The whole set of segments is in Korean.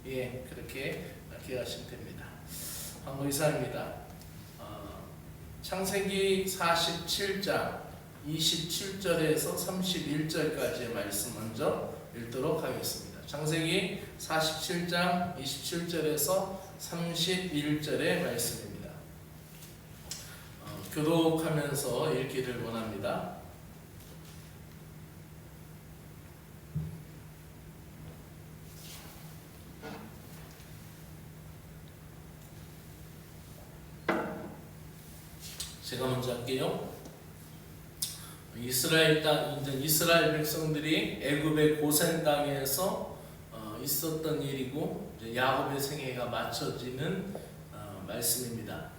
예, 그렇게 기억하시면 됩니다. 광고 이상입니다. 창세기 47장 27절에서 31절까지의 말씀 먼저 읽도록 하겠습니다. 창세기 47장 27절에서 31절의 말씀입니다. 교독하면서 읽기를 원합니다. 제가 먼저 할게요. 이스라엘 백성들이 애굽의 고센 땅에서 있었던 일이고 야곱의 생애가 맞춰지는 말씀입니다.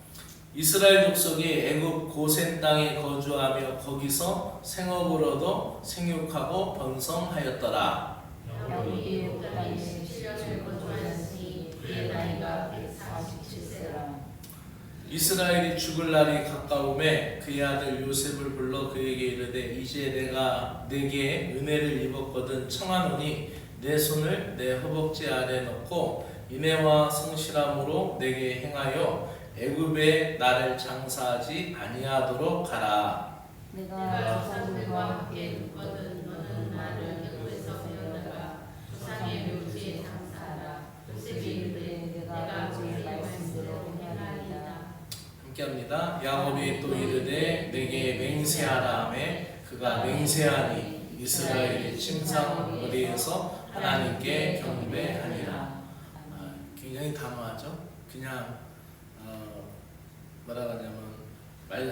이스라엘 족속이 애굽 고센 땅에 거주하며 거기서 생업을 얻어 생육하고 번성하였더라. 야곱이 애굽 땅에 7년을 거주하였으니 그의 나이가 147세라. 이스라엘이 죽을 날이 가까움에 그의 아들 요셉을 불러 그에게 이르되 이제 내가 네게 은혜를 입었거든 청하노니 내 손을 내 허벅지 아래 넣고 인애와 성실함으로 내게 행하여 애굽에 나를 장사하지 아니하도록 하라. 내가 조상들과 함께 눕거든 너는 나를 애굽에서 데려다가 조상의 묘지에 장사하라. 요셉이 이르되 내가 주의 말씀대로 행하리이다. 함께합니다. 야곱이 또 이르되 내게 맹세하라 하매 그가 맹세하니 이스라엘의 침상 머리에서 하나님께 경배하니라. 굉장히 단호하죠. 그냥 뭐라 하냐면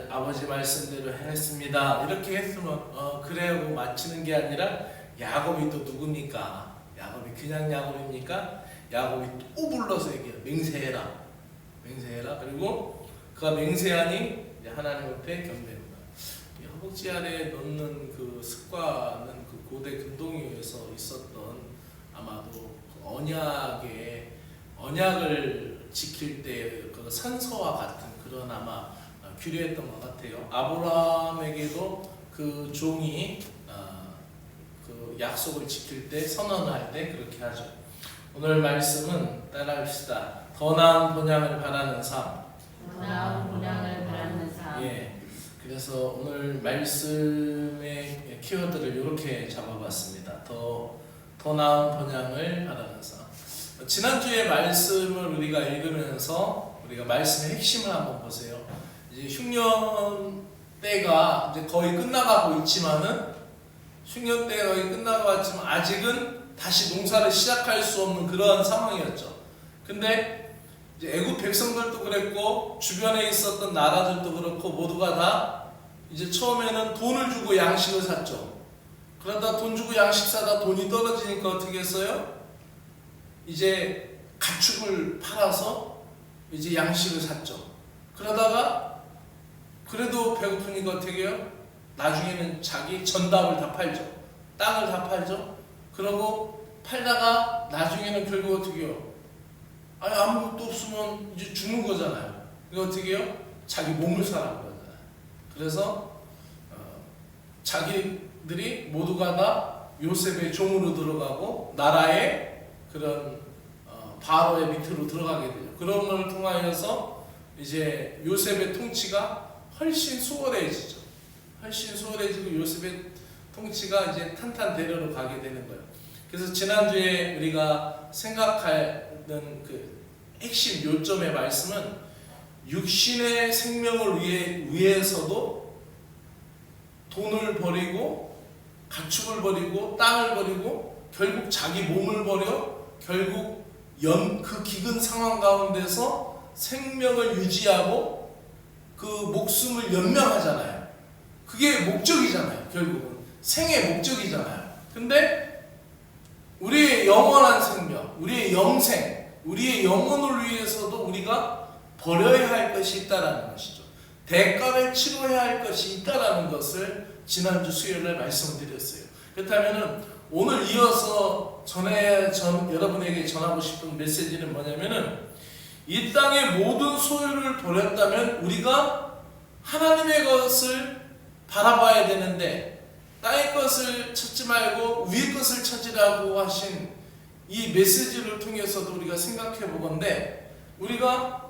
아버지 말씀대로 했습니다 이렇게 했으면 그래요 마치는 게 아니라 야곱이 또 누굽니까? 야곱이 그냥 야곱입니까? 야곱이 또 불러서 얘기해요. 맹세해라. 그리고 그가 맹세하니 하나님 앞에 경배합니다. 허벅지 아래에 넣는 그 습관은 그 고대 금동이에서 있었던 아마도 언약을 지킬 때 그 선서와 같은 그런 아마 규례였던 것 같아요. 아브라함에게도 그 종이 그 약속을 지킬 때 선언할 때 그렇게 하죠. 오늘 말씀은 따라합시다. 더 나은 본향을 바라는 삶. 예. 그래서 오늘 말씀의 키워드를 이렇게 잡아봤습니다. 더 나은 본향을 바라는 삶. 지난주에 말씀을 우리가 읽으면서 우리가 말씀의 핵심을 한번 보세요. 이제 흉년 때가 이제 거의 끝나가고 있지만은 아직은 다시 농사를 시작할 수 없는 그런 상황이었죠. 근데 이제 애굽 백성들도 그랬고 주변에 있었던 나라들도 그렇고 모두가 다 이제 처음에는 돈을 주고 양식을 샀죠. 그러다 돈 주고 양식 사다 돈이 떨어지니까 어떻게 했어요? 이제 가축을 팔아서 이제 양식을 샀죠. 그러다가 그래도 배고프니까 어떻게 해요? 나중에는 자기 전답을 다 팔죠. 땅을 다 팔죠. 그러고 팔다가 나중에는 결국 어떻게 해요? 아무것도 없으면 이제 죽는 거잖아요. 이거 어떻게 해요? 자기 몸을 사라는 거잖아요. 그래서 자기들이 모두가 다 요셉의 종으로 들어가고 나라의 그런 바로의 밑으로 들어가게 돼요. 그런 걸 통하여서 이제 요셉의 통치가 훨씬 수월해지죠. 수월해지고 요셉의 통치가 이제 탄탄대로로 가게 되는 거예요. 그래서 지난주에 우리가 생각하는 그 핵심 요점의 말씀은 육신의 생명을 위해서도 돈을 버리고 가축을 버리고 땅을 버리고 결국 자기 몸을 버려 결국 그 기근 상황 가운데서 생명을 유지하고 그 목숨을 연명하잖아요. 그게 목적이잖아요. 결국은 생의 목적이잖아요. 근데 우리의 영원한 생명, 우리의 영생, 우리의 영혼을 위해서도 우리가 버려야 할 것이 있다라는 것이죠. 대가를 치러야 할 것이 있다라는 것을 지난주 수요일날 말씀드렸어요. 그렇다면은 오늘 이어서 여러분에게 전하고 싶은 메시지는 뭐냐면은 이 땅의 모든 소유를 버렸다면 우리가 하나님의 것을 바라봐야 되는데 땅의 것을 찾지 말고 위의 것을 찾으라고 하신 이 메시지를 통해서도 우리가 생각해 보건데, 우리가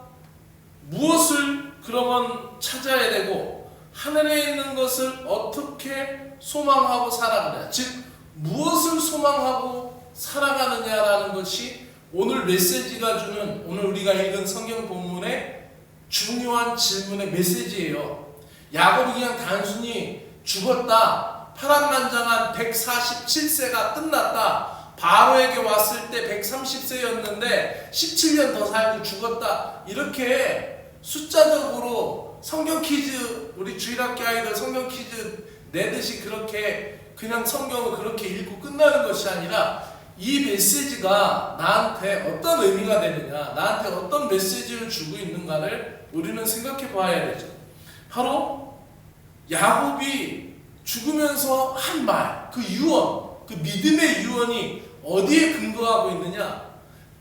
무엇을 그러면 찾아야 되고 하늘에 있는 것을 어떻게 소망하고 살아가느냐, 즉 무엇을 소망하고 살아가느냐라는 것이 오늘 메시지가 주는, 오늘 우리가 읽은 성경 본문의 중요한 질문의 메시지예요. 야곱이 그냥 단순히 죽었다, 파란만장한 147세가 끝났다, 바로에게 왔을 때 130세였는데 17년 더 살고 죽었다, 이렇게 숫자적으로 성경 퀴즈, 우리 주일학교 아이들 성경 퀴즈 내듯이 그렇게 그냥 성경을 그렇게 읽고 끝나는 것이 아니라, 이 메시지가 나한테 어떤 의미가 되느냐, 나한테 어떤 메시지를 주고 있는가를 우리는 생각해 봐야 되죠. 바로 야곱이 죽으면서 한 말, 그 유언, 그 믿음의 유언이 어디에 근거하고 있느냐?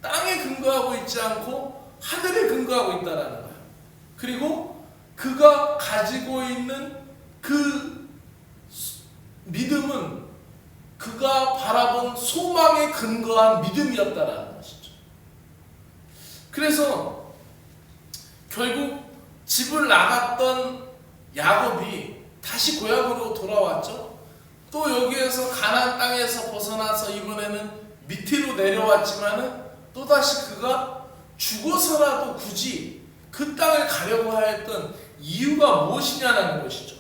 땅에 근거하고 있지 않고 하늘에 근거하고 있다라는 거예요. 그리고 그가 가지고 있는 그 믿음은 그가 바라본 소망에 근거한 믿음이었다라는 것이죠. 그래서 결국 집을 나갔던 야곱이 다시 고향으로 돌아왔죠. 또 여기에서 가나안 땅에서 벗어나서 이번에는 밑으로 내려왔지만은 또다시 그가 죽어서라도 굳이 그 땅을 가려고 하였던 이유가 무엇이냐는 것이죠.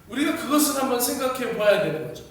우리가 그것을 한번 생각해 봐야 되는 거죠.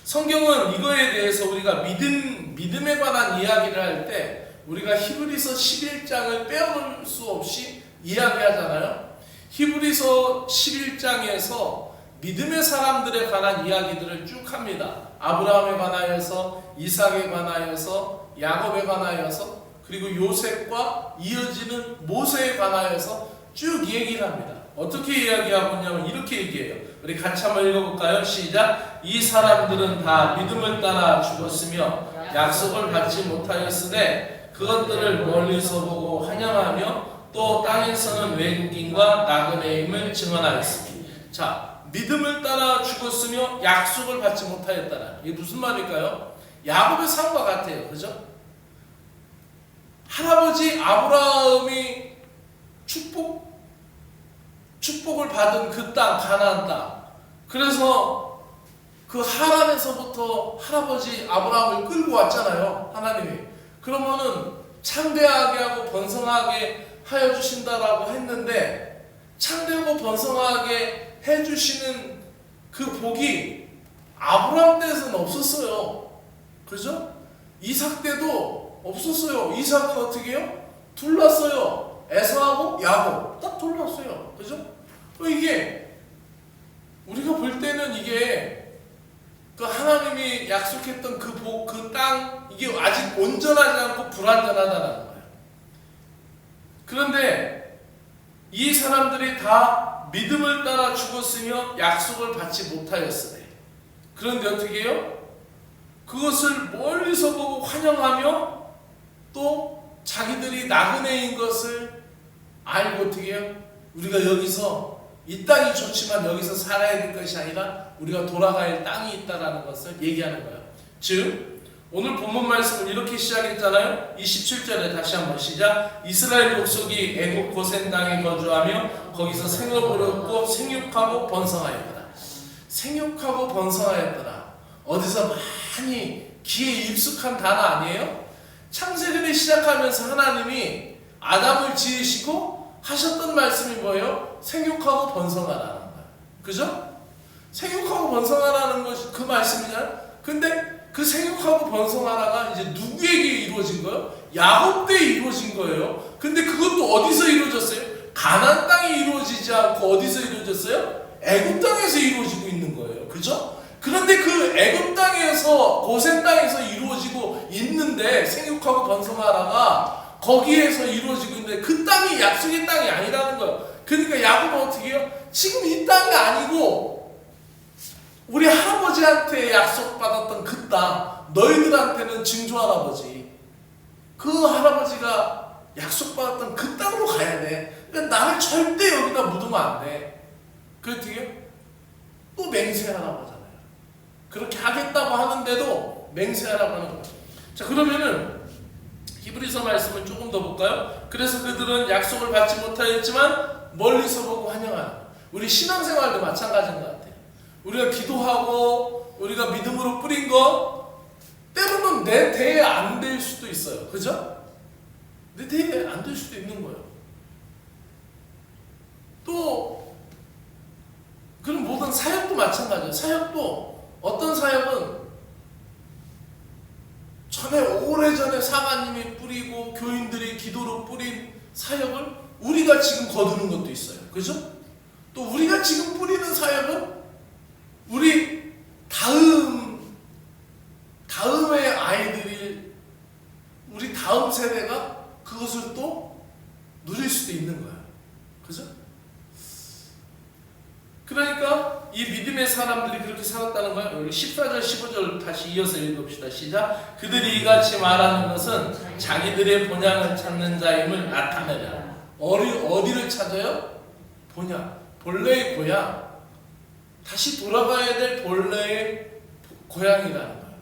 성경은 이거에 대해서 우리가 믿음에 관한 이야기를 할 때 우리가 히브리서 11장을 빼놓을 수 없이 이야기하잖아요. 히브리서 11장에서 믿음의 사람들에 관한 이야기들을 쭉 합니다. 아브라함에 관하여서, 이삭에 관하여서, 야곱에 관하여서, 그리고 요셉과 이어지는 모세에 관하여서 쭉 얘기를 합니다. 어떻게 이야기하고 있냐면 이렇게 얘기해요. 우리 같이 한번 읽어볼까요? 시작! 이 사람들은 다 믿음을 따라 죽었으며 약속을 받지 못하였으되 그것들을 멀리서 보고 환영하며 또 땅에서는 외국인과 나그네임을 증언하였습니다. 자, 믿음을 따라 죽었으며 약속을 받지 못하였다라. 이게 무슨 말일까요? 야곱의 삶과 같아요. 그죠? 할아버지 아브라함이 축복을 받은 그 땅, 가나안 땅. 그래서 그 하란에서부터 할아버지 아브라함을 끌고 왔잖아요. 하나님이. 그러면은 창대하게 하고 번성하게 하여 주신다라고 했는데, 창대하고 번성하게 해주시는 그 복이 아브라함 때에서는 없었어요. 그죠? 이삭 때도 없었어요. 이삭은 어떻게 해요? 둘렀어요. 에서하고 야곱 딱 둘렀어요. 그죠? 이게 우리가 볼 때는 이게 그 하나님이 약속했던 그 복, 그 땅, 이게 아직 온전하지 않고 불완전하다는 거예요. 그런데 이 사람들이 다 믿음을 따라 죽었으며 약속을 받지 못하였으니, 그런데 어떻게 해요? 그것을 멀리서 보고 환영하며 또 자기들이 나그네인 것을 알고 어떻게 해요? 우리가 여기서 이 땅이 좋지만 여기서 살아야 될 것이 아니라 우리가 돌아갈 땅이 있다라는 것을 얘기하는 거예요. 즉 오늘 본문 말씀을 이렇게 시작했잖아요. 27절에 다시 한번 시작. 이스라엘 족속이 애굽 고센 땅에 거주하며 거기서 생업을 얻고 생육하고 번성하였더라. 생육하고 번성하였더라. 어디서 많이 귀에 익숙한 단어 아니에요? 창세기를 시작하면서 하나님이 아담을 지으시고 하셨던 말씀이 뭐예요? 생육하고 번성하라는 거예요. 그죠? 생육하고 번성하라는 것이 그 말씀이잖아요. 근데 그 생육하고 번성하라가 이제 누구에게 이루어진 거예요? 야곱 때에 이루어진 거예요. 근데 그것도 어디서 이루어졌어요? 가나안 땅에 이루어지지 않고 어디서 이루어졌어요? 애굽 땅에서 이루어지고 있는 거예요. 그죠? 그런데 그 애굽 땅에서, 고센 땅에서 이루어지고 있는데 생육하고 번성하라가 거기에서 이루어지고 있는데 그 땅이 약속의 땅이 아니라는 거예요. 그러니까 야곱은 어떻게 해요? 지금 이 땅이 아니고 우리 할아버지한테 약속받았던 그 땅, 너희들한테는 증조 할아버지, 그 할아버지가 약속받았던 그 땅으로 가야 돼. 그러니까 나를 절대 여기다 묻으면 안 돼. 그렇게 또 맹세하라고 하잖아요. 그렇게 하겠다고 하는데도 맹세하라고 하는 거예요. 자, 그러면은 히브리서 말씀을 조금 더 볼까요? 그래서 그들은 약속을 받지 못하였지만 멀리서 보고 환영하는. 우리 신앙생활도 마찬가지인 것 같아요. 우리가 기도하고 우리가 믿음으로 뿌린 거 때로는 내 대에 안 될 수도 있어요. 그죠? 내 대에 안 될 수도 있는 거예요. 또 그런 모든 사역도 마찬가지예요. 사역도 어떤 사역은 전에 오래전에 사관님이 뿌리고 교인들이 기도로 뿌린 사역을 우리가 지금 거두는 것도 있어요. 그죠? 또 우리가 지금 뿌리는 사역은 우리 다음의 아이들이 우리 다음 세대가 그것을 또 누릴 수도 있는 거예요. 그죠? 그러니까 이 믿음의 사람들이 그렇게 살았다는 거예요. 여기 14절 15절 다시 이어서 읽읍시다. 시작. 그들이 이같이 말하는 것은 자기들의 본향을 찾는 자임을 나타내라. 어디를 찾아요? 본향, 본래의 고향, 다시 돌아가야 될 본래의 고향이라는 거예요.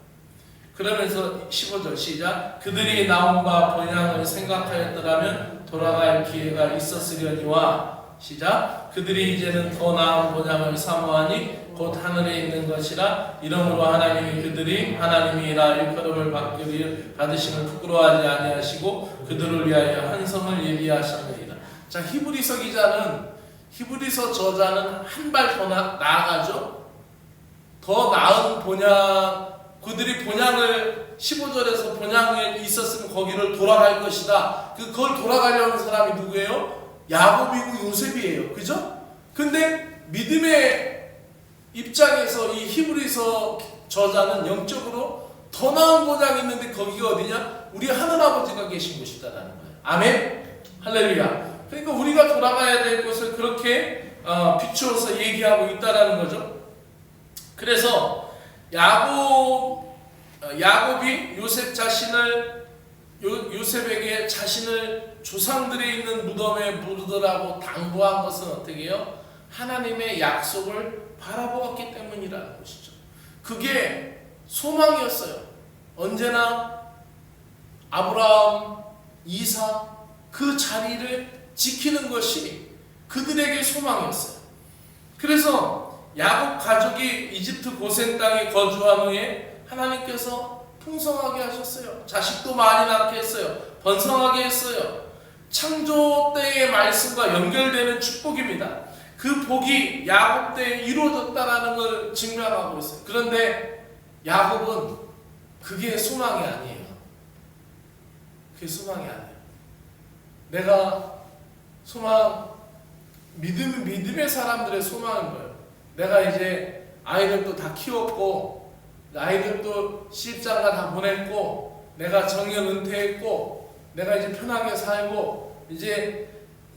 그러면서 15절 시작. 그들이 나온 바 본향을 생각하였더라면 돌아갈 기회가 있었으려니와 시작. 그들이 이제는 더 나은 본향을 사모하니 곧 하늘에 있는 것이라. 이러므로 하나님이 그들이 하나님이라 일컬음을 받으심을 부끄러워하지 아니하시고 그들을 위하여 한 성을 예비하셨느니라. 자, 히브리서 기자는, 히브리서 저자는 한 발 더 나아가죠. 더 나은 본향, 그들이 본향을 15절에서 본향에 있었으면 거기를 돌아갈 것이다. 그걸 돌아가려는 사람이 누구예요? 야곱이고 요셉이에요. 그죠? 근데 믿음의 입장에서 이 히브리서 저자는 영적으로 더 나은 본향이 있는데 거기가 어디냐? 우리 하늘아버지가 계신 곳이다라는 거예요. 아멘? 할렐루야. 그러니까 우리가 돌아가야 될 곳을 그렇게 비추어서 얘기하고 있다라는 거죠. 그래서 야곱이 요셉에게 자신을 조상들이 있는 무덤에 묻으라고 당부한 것은 어떻게 해요? 하나님의 약속을 바라보았기 때문이라는 것이죠. 그게 소망이었어요. 언제나 아브라함, 이삭 그 자리를 지키는 것이 그들에게 소망이었어요. 그래서 야곱 가족이 이집트 고센 땅에 거주한 후에 하나님께서 풍성하게 하셨어요. 자식도 많이 낳게 했어요. 번성하게 했어요. 창조 때의 말씀과 연결되는 축복입니다. 그 복이 야곱 때에 이루어졌다는 걸 증명하고 있어요. 그런데 야곱은 그게 소망이 아니에요. 그게 소망이 아니에요. 내가 믿음의 사람들의 소망인 거예요. 내가 이제 아이들도 다 키웠고, 아이들도 시집장가 다 보냈고, 내가 정년 은퇴했고, 내가 이제 편하게 살고, 이제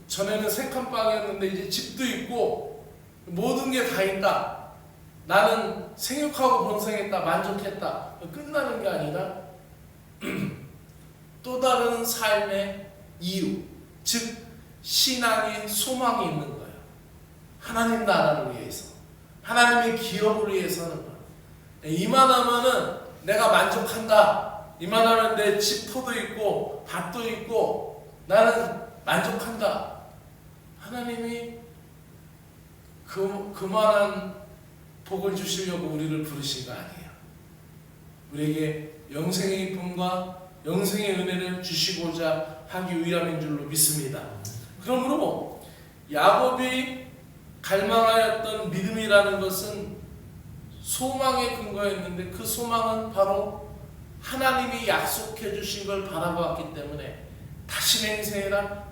전에는 색한방이었는데 이제 집도 있고, 모든 게 다 있다. 나는 생육하고 번성했다, 만족했다. 끝나는 게 아니라 또 다른 삶의 이유, 즉 신앙의 소망이 있는 거예요. 하나님 나라를 위해서, 하나님의 기업을 위해서 하는 거예요. 이만하면은 내가 만족한다. 이만하면 내 집터도 있고 밭도 있고 나는 만족한다. 하나님이 그만한 복을 주시려고 우리를 부르신 거 아니에요. 우리에게 영생의 기쁨과 영생의 은혜를 주시고자 하기 위함인 줄로 믿습니다. 그러므로 야곱이 갈망하였던 믿음이라는 것은 소망에 근거했는데 그 소망은 바로 하나님이 약속해 주신 걸 바라보았기 때문에 다시 맹세해라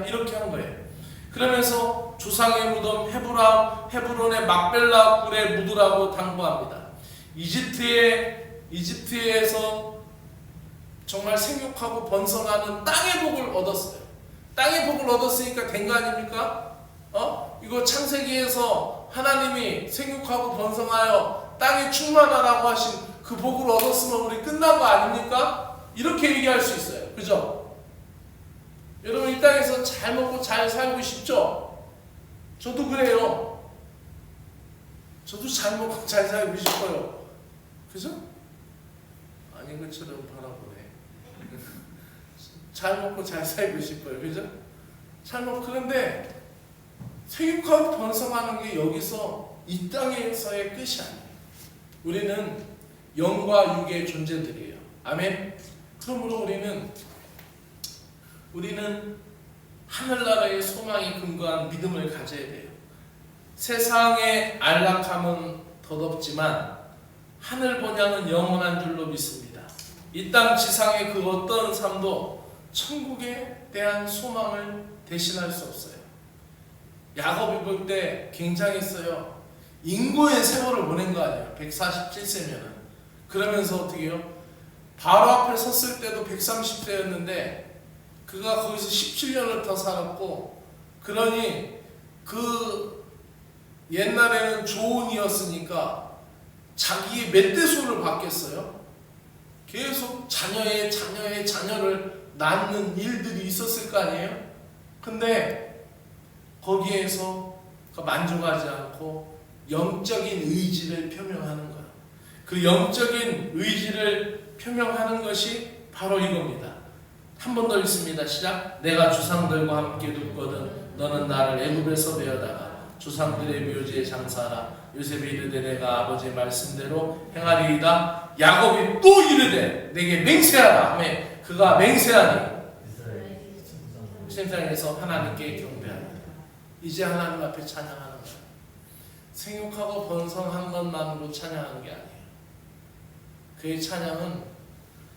이렇게 한 거예요. 그러면서 조상의 무덤 헤브론의 막벨라 굴에 묻으라고 당부합니다. 이집트에서 정말 생육하고 번성하는 땅의 복을 얻었어요. 땅의 복을 얻었으니까 된 거 아닙니까? 이거 창세기에서 하나님이 생육하고 번성하여 땅에 충만하라고 하신 그 복을 얻었으면 우리 끝난 거 아닙니까? 이렇게 얘기할 수 있어요. 그죠? 여러분 이 땅에서 잘 먹고 잘 살고 싶죠? 저도 그래요. 저도 잘 먹고 잘 살고 싶어요. 그죠? 아닌 것처럼 바라보네. 잘 먹고 잘 살고 싶어요. 그죠? 잘 먹고. 그런데 생육하고 번성하는 게 여기서 이 땅에서의 끝이 아니에요. 우리는 영과 육의 존재들이에요. 아멘. 그러므로 우리는 하늘나라의 소망이 근거한 믿음을 가져야 돼요. 세상의 안락함은 덧없지만 하늘 본향은 영원한 줄로 믿습니다. 이 땅 지상의 그 어떤 삶도 천국에 대한 소망을 대신할 수 없어요. 야곱이 볼 때 굉장했어요. 인고의 세월을 보낸 거 아니에요. 147세면은. 그러면서 어떻게 해요? 바로 앞에 섰을 때도 130세였는데 그가 거기서 17년을 더 살았고, 그러니 그 옛날에는 조언이었으니까 자기의 멧돼소를 받겠어요. 계속 자녀의 자녀를 낳는 일들이 있었을 거 아니에요. 근데 거기에서 만족하지 않고 영적인 의지를 표명하는 거예요. 그 영적인 의지를 표명하는 것이 바로 이겁니다. 한 번 더 읽습니다. 시작. 내가 주상들과 함께 눕거든 너는 나를 애굽에서 베어다가 조상들의 묘지에 장사하라. 요셉이 이르되 내가 아버지의 말씀대로 행하리이다. 야곱이 또 이르되 내게 맹세하라 하매 그가 맹세하니 세상에서 하나님께 경배하라. 이제 하나님 앞에 찬양하는 거예요. 생육하고 번성한 것만으로 찬양하는 게 아니에요. 그의 찬양은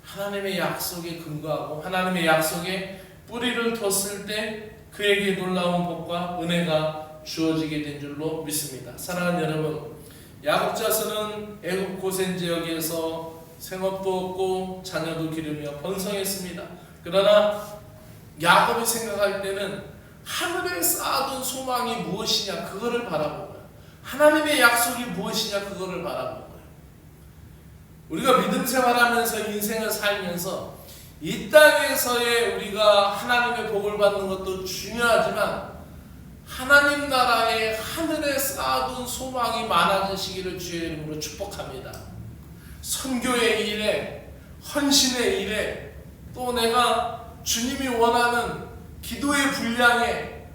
하나님의 약속에 근거하고 하나님의 약속에 뿌리를 뒀을 때 그에게 놀라운 복과 은혜가 주어지게 된 줄로 믿습니다. 사랑하는 여러분, 야곱 자손은 애굽 고센 지역에서 생업도 얻고 자녀도 기르며 번성했습니다. 그러나 야곱이 생각할 때는 하늘에 쌓아둔 소망이 무엇이냐 그거를 바라본 거예요. 하나님의 약속이 무엇이냐 그거를 바라본 거예요. 우리가 믿음 생활하면서 인생을 살면서 이 땅에서의 우리가 하나님의 복을 받는 것도 중요하지만 하나님 나라의 하늘에 쌓아둔 소망이 많아지시기를 주의 이름으로 축복합니다. 선교의 일에, 헌신의 일에, 또 내가 주님이 원하는 기도의 분량에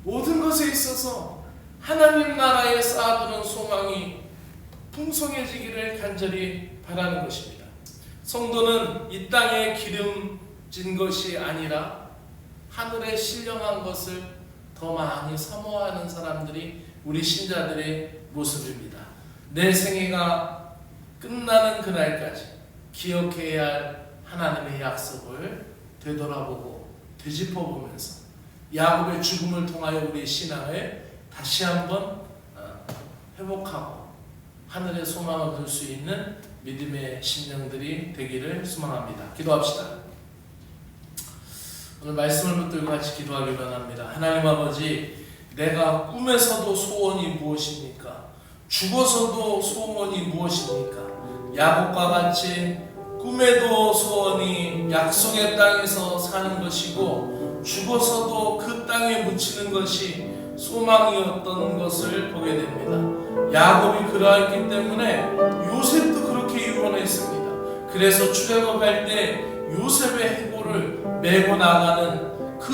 모든 것에 있어서 하나님 나라에 쌓아두는 소망이 풍성해지기를 간절히 바라는 것입니다. 성도는 이 땅에 기름진 것이 아니라 하늘에 신령한 것을 더 많이 사모하는 사람들이 우리 신자들의 모습입니다. 내 생애가 끝나는 그날까지 기억해야 할 하나님의 약속을 되돌아보고 되짚어보면서 야곱의 죽음을 통하여 우리의 신앙을 다시 한번 회복하고 하늘의 소망을 둘 수 있는 믿음의 심령들이 되기를 소망합니다. 기도합시다. 오늘 말씀을 붙들고 같이 기도하기 원합니다. 하나님 아버지, 내가 꿈에서도 소원이 무엇입니까? 죽어서도 소원이 무엇입니까? 야곱과 같이 꿈에도 소원이 약속의 땅에서 사는 것이고 죽어서도 그 땅에 묻히는 것이 소망이었던 것을 보게 됩니다. 야곱이 그러했기 때문에 요셉도 그렇게 유언했습니다. 그래서 출애굽할 때 요셉의 해골을 메고 나가는 그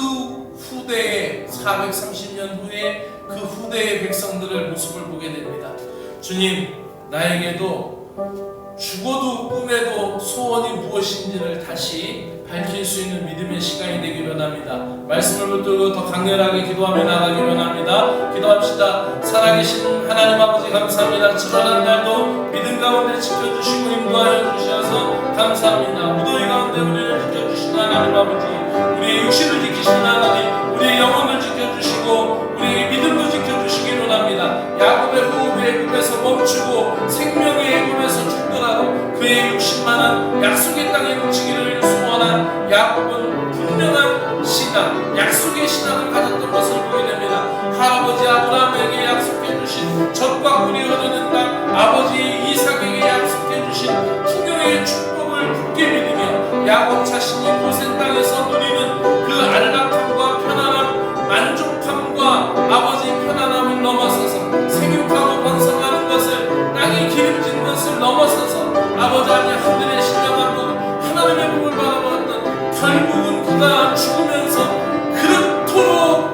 후대의 430년 후에 그 후대의 백성들의 모습을 보게 됩니다. 주님, 나에게도 죽어도 꿈에도 소원이 무엇인지를 다시 밝힐 수 있는 믿음의 시간이 되기를 원합니다. 말씀을 붙들고 더 강렬하게 기도하며 나가기를 원합니다. 기도합시다. 살아계신 하나님 아버지 감사합니다. 지난한 날도 믿음 가운데 지켜주시고 인도하여 주셔서 감사합니다. 무더위 가운데 우리를 지켜주시는 하나님 아버지, 우리의 육신을 지키시는 하나님, 우리의 영혼을 지켜주시고 우리의 믿음도 지켜주시기를 원합니다. 야곱의 호흡이 애굽에서 멈추고 생명의 애굽에서 죽더라도 그의 육신만은 약속의 땅에 묻히기를 소원한 야곱은 분명한 신앙, 약속의 신앙을 가졌던 것을 보게 됩니다. 할아버지 아브라함에게 약속해 주신 젖과 꿀이 흐르는 땅, 아버지 이삭에게 약속해 주신 풍요의 축복을 굳게 믿으며 야곱 자신이 고센 땅에서 누리는 그 안락함과 편안함, 만족함과 아버지 편안함을 넘어서서 생육하고 번성하는 것을, 땅에 기름진 것을 넘어서서 아버지 하나님 하늘의 신령한 복 하나님의 복을 바라보았던 결국은 그가 죽으면서 그토록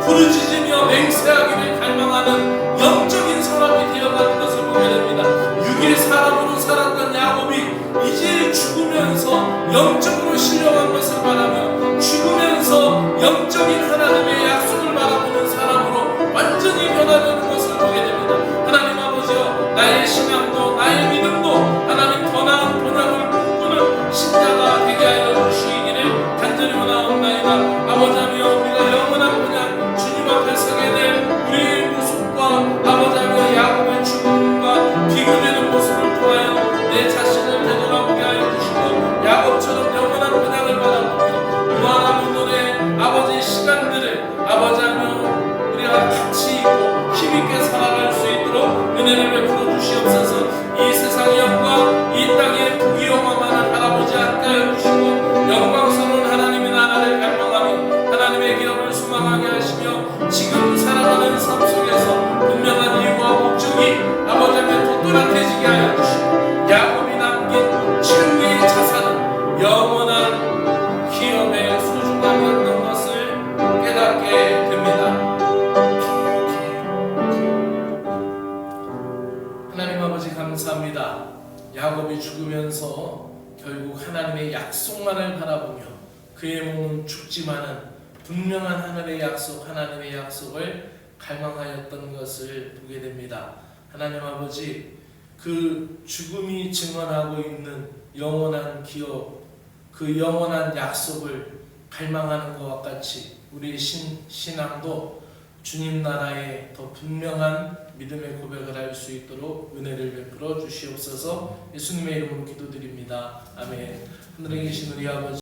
부르짖으며 맹세하기를 갈망하는 영적인 사람이 되어가는 것을 보게 됩니다. 육의 사람으로 살았던 야곱이 이제 죽으면서 영적으로 신령한 것을 바라며 죽으면서 영적인 하나님의 약속을 바라보는 사람으로 완전히 변화되는 것을 보게 됩니다. 하나님 아버지여, 나의 신앙도 나의 믿음도 하나님 더 나은 본향을 꿈꾸는 신자가 되게 하여 주시기를 간절히 원하옵나이다. 아버지여, 우리가 영원한 본향 주님 앞에 서게 될 우리의 모습과 아버지여 야곱의 죽음과 비교되는 모습을 통하여 내 자신을 되돌아보게 하여 주시고 야곱처럼 영원한 본향을 바라보며 무한한 노래 아버지의 시간들을 아버지여 우리가 같이 있고 힘있게 살아갈 수 있도록 은혜를 베풀어 주시옵소서. 이 세상의 영광 이 땅의 부귀영화만을 바라보지 않게 하여 주시고 영광스러운 하나님의 나라를 갈망하며 하나님의 기업을 소망하게 하시며 지금 살아가는 삶 속에서 분명한 이유와 목적이 아버지의 또렷해지게 하여 주시고 야곱이 남긴 최후의 자산은 영원한 기업의 소중함이었던 것을 깨닫게 됩니다. 하나님 아버지 감사합니다. 야곱이 죽으면서 결국 하나님의 약속만을 바라보며 그의 몸은 죽지만은 분명한 하늘의 약속, 하나님의 약속을 갈망하였던 것을 보게 됩니다. 하나님 아버지, 그 죽음이 증언하고 있는 영원한 기업, 그 영원한 약속을 갈망하는 것과 같이 우리의 신앙도 주님 나라에 더 분명한 믿음의 고백을 할 수 있도록 은혜를 베풀어 주시옵소서. 예수님의 이름으로 기도드립니다. 아멘. 하늘에 계신 우리 아버지,